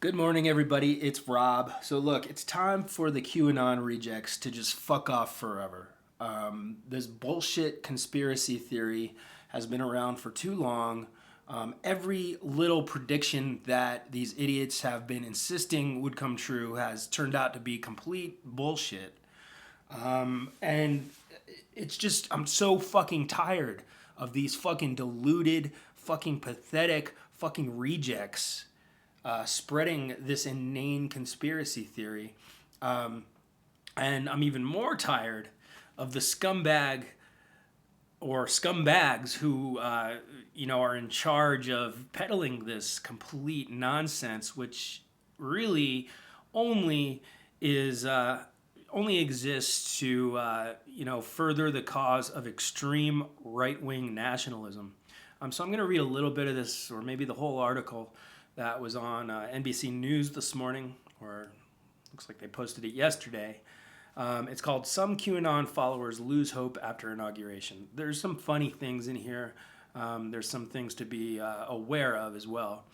Good morning, everybody. It's Rob. So, look, it's time for the QAnon rejects to just fuck off forever. This bullshit conspiracy theory has been around for too long. Every little prediction that these idiots have been insisting would come true has turned out to be complete bullshit. And it's just, I'm so fucking tired of these fucking deluded, fucking pathetic, fucking rejects spreading this inane conspiracy theory. And I'm even more tired of the scumbag or scumbags who, are in charge of peddling this complete nonsense, which really only is only exists to further the cause of extreme right-wing nationalism. So I'm going to read a little bit of this, or maybe the whole article that was on NBC News this morning, or looks like they posted it yesterday. It's called "Some QAnon Followers Lose Hope After Inauguration." There's some funny things in here. There's some things to be aware of as well.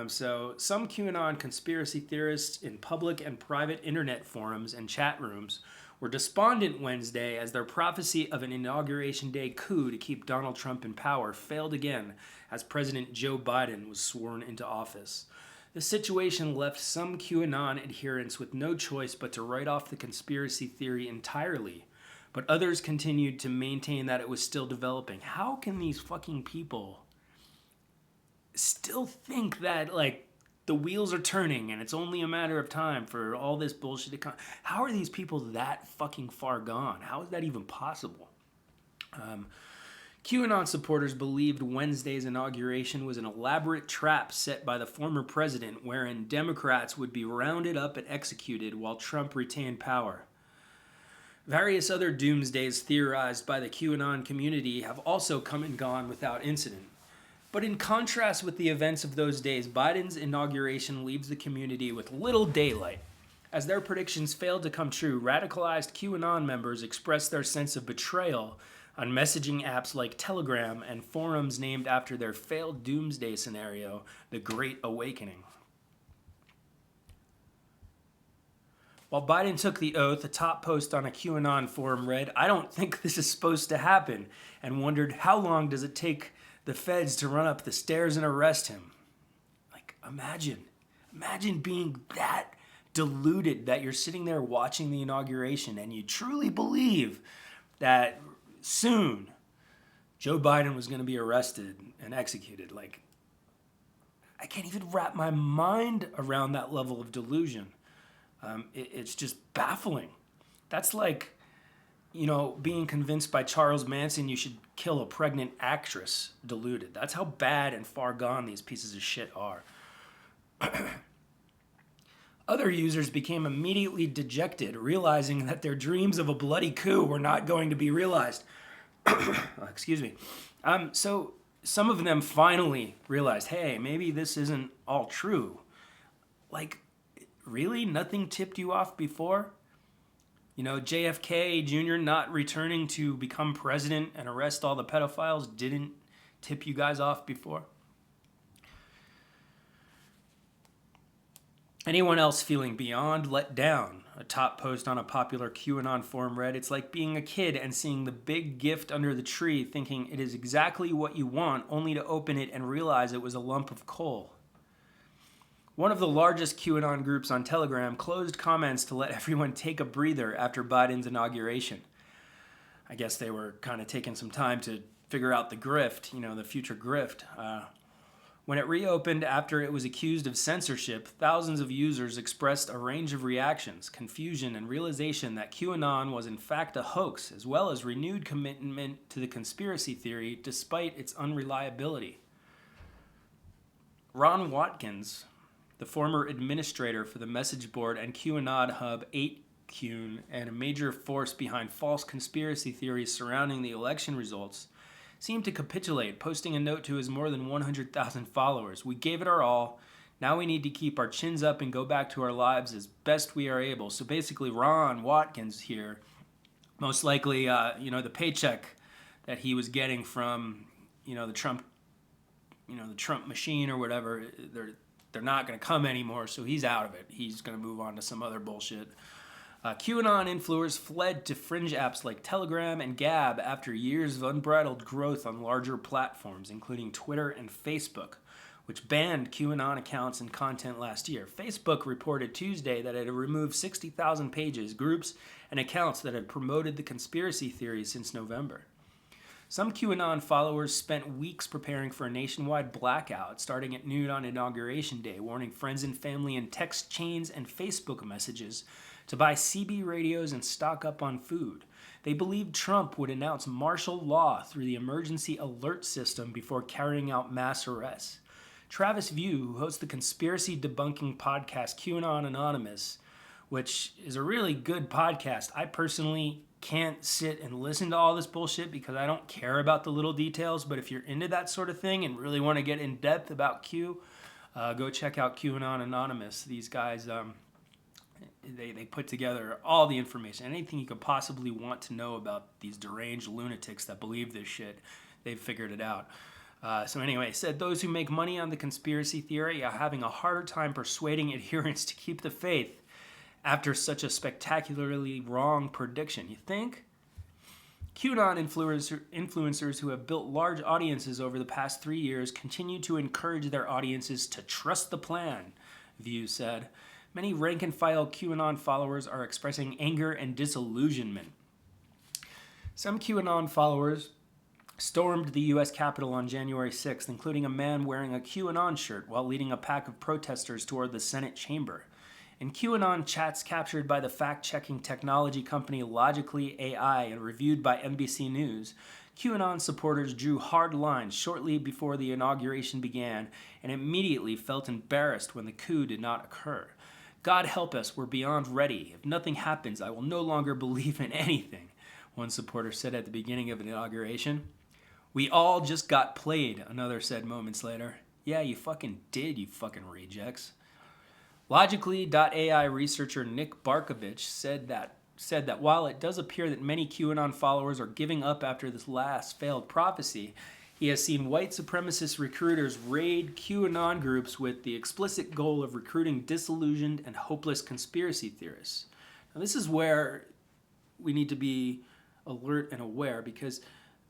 So some QAnon conspiracy theorists in public and private internet forums and chat rooms were despondent Wednesday as their prophecy of an Inauguration Day coup to keep Donald Trump in power failed again as President Joe Biden was sworn into office. The situation left some QAnon adherents with no choice but to write off the conspiracy theory entirely, but others continued to maintain that it was still developing. How can these fucking people still think that, like, the wheels are turning and it's only a matter of time for all this bullshit to come? How are these people that fucking far gone? How is that even possible? QAnon supporters believed Wednesday's inauguration was an elaborate trap set by the former president wherein Democrats would be rounded up and executed while Trump retained power. Various other doomsdays theorized by the QAnon community have also come and gone without incident. But in contrast with the events of those days, Biden's inauguration leaves the community with little daylight. As their predictions failed to come true, radicalized QAnon members expressed their sense of betrayal on messaging apps like Telegram and forums named after their failed doomsday scenario, the Great Awakening. While Biden took the oath, a top post on a QAnon forum read, "I don't think this is supposed to happen," and wondered, how long does it take the feds to run up the stairs and arrest him? Like, imagine being that deluded that you're sitting there watching the inauguration and you truly believe that soon Joe Biden was going to be arrested and executed. Like, I can't even wrap my mind around that level of delusion. It's just baffling. That's like, being convinced by Charles Manson you should kill a pregnant actress. Deluded. That's how bad and far gone these pieces of shit are. Other users became immediately dejected, realizing that their dreams of a bloody coup were not going to be realized. Excuse me. So some of them finally realized, hey, maybe this isn't all true. Like, really? Nothing tipped you off before? JFK Jr. not returning to become president and arrest all the pedophiles didn't tip you guys off before? Anyone else feeling beyond let down? A top post on a popular QAnon forum read, "It's like being a kid and seeing the big gift under the tree, thinking it is exactly what you want, only to open it and realize it was a lump of coal." One of the largest QAnon groups on Telegram closed comments to let everyone take a breather after Biden's inauguration. I guess they were kind of taking some time to figure out the grift, the future grift. When it reopened after it was accused of censorship, thousands of users expressed a range of reactions, confusion, and realization that QAnon was in fact a hoax, as well as renewed commitment to the conspiracy theory despite its unreliability. Ron Watkins, the former administrator for the message board and QAnon hub 8kun and a major force behind false conspiracy theories surrounding the election results, seemed to capitulate, posting a note to his more than 100,000 followers. "We gave it our all. Now we need to keep our chins up and go back to our lives as best we are able." So basically, Ron Watkins here, most likely, the paycheck that he was getting from, the Trump machine or whatever, they're not going to come anymore, so he's out of it. He's going to move on to some other bullshit. QAnon influencers fled to fringe apps like Telegram and Gab after years of unbridled growth on larger platforms, including Twitter and Facebook, which banned QAnon accounts and content last year. Facebook reported Tuesday that it had removed 60,000 pages, groups, and accounts that had promoted the conspiracy theories since November. Some QAnon followers spent weeks preparing for a nationwide blackout starting at noon on Inauguration Day, warning friends and family in text chains and Facebook messages to buy CB radios and stock up on food. They believed Trump would announce martial law through the emergency alert system before carrying out mass arrests. Travis View, who hosts the conspiracy debunking podcast QAnon Anonymous, which is a really good podcast. I personally can't sit and listen to all this bullshit because I don't care about the little details, but if you're into that sort of thing and really want to get in depth about Q, go check out QAnon Anonymous. These guys, they put together all the information, anything you could possibly want to know about these deranged lunatics that believe this shit. They've figured it out. So anyway, it said those who make money on the conspiracy theory are having a harder time persuading adherents to keep the faith after such a spectacularly wrong prediction. You think? QAnon influencers who have built large audiences over the past 3 years continue to encourage their audiences to trust the plan, View said. Many rank-and-file QAnon followers are expressing anger and disillusionment. Some QAnon followers stormed the U.S. Capitol on January 6th, including a man wearing a QAnon shirt while leading a pack of protesters toward the Senate chamber. In QAnon chats captured by the fact-checking technology company Logically AI and reviewed by NBC News, QAnon supporters drew hard lines shortly before the inauguration began and immediately felt embarrassed when the coup did not occur. God help us, we're beyond ready. If nothing happens, I will no longer believe in anything, one supporter said at the beginning of the inauguration. We all just got played, another said moments later. Yeah, you fucking did, you fucking rejects. Logically.ai researcher Nick Barkovich said that while it does appear that many QAnon followers are giving up after this last failed prophecy, he has seen white supremacist recruiters raid QAnon groups with the explicit goal of recruiting disillusioned and hopeless conspiracy theorists. Now, this is where we need to be alert and aware, because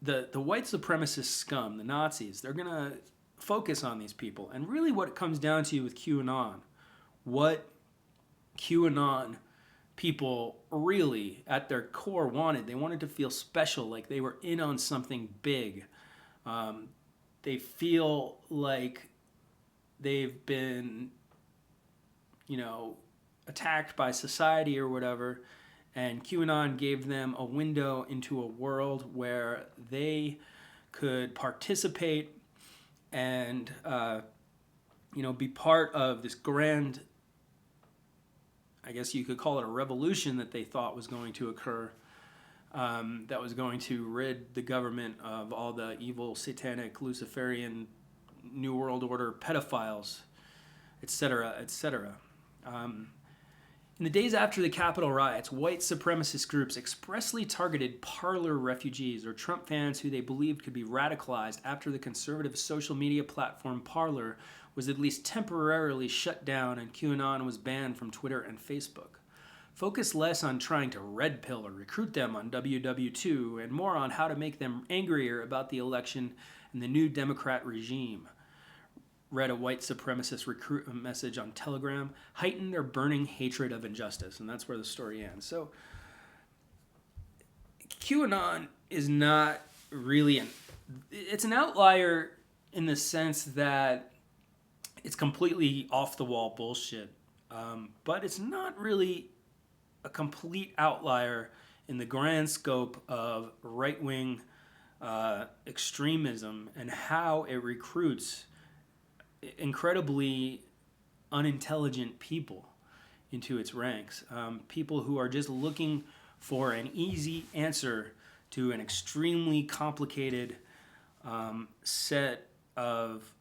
the white supremacist scum, the Nazis, they're going to focus on these people. And really what it comes down to with QAnon, what QAnon people really at their core wanted. They wanted to feel special, like they were in on something big. They feel like they've been, attacked by society or whatever, and QAnon gave them a window into a world where they could participate and, be part of this grand, I guess you could call it a revolution that they thought was going to occur, that was going to rid the government of all the evil, satanic, Luciferian, New World Order pedophiles, etc., etc. In the days after the Capitol riots, white supremacist groups expressly targeted Parler refugees or Trump fans who they believed could be radicalized after the conservative social media platform Parler was at least temporarily shut down and QAnon was banned from Twitter and Facebook. Focus less on trying to red pill or recruit them on WW2 and more on how to make them angrier about the election and the new Democrat regime, read a white supremacist recruit message on Telegram, heighten their burning hatred of injustice. And that's where the story ends. So QAnon is not really it's an outlier in the sense that it's completely off-the-wall bullshit. But it's not really a complete outlier in the grand scope of right-wing extremism and how it recruits incredibly unintelligent people into its ranks. People who are just looking for an easy answer to an extremely complicated set of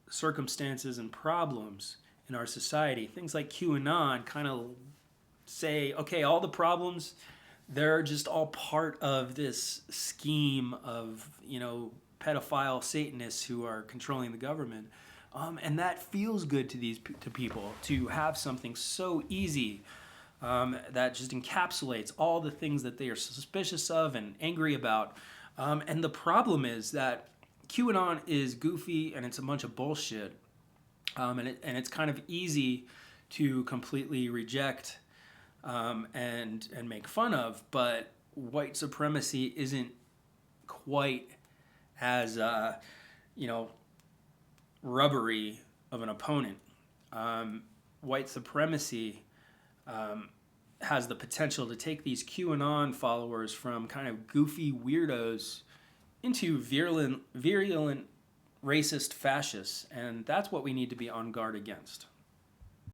circumstances and problems in our society. Things like QAnon kind of say, okay, all the problems, they're just all part of this scheme of, pedophile Satanists who are controlling the government. And that feels good to to people, to have something so easy that just encapsulates all the things that they are suspicious of and angry about. And the problem is that QAnon is goofy and it's a bunch of bullshit. And it's kind of easy to completely reject and make fun of, but white supremacy isn't quite as rubbery of an opponent. White supremacy has the potential to take these QAnon followers from kind of goofy weirdos into virulent racist fascists, and that's what we need to be on guard against.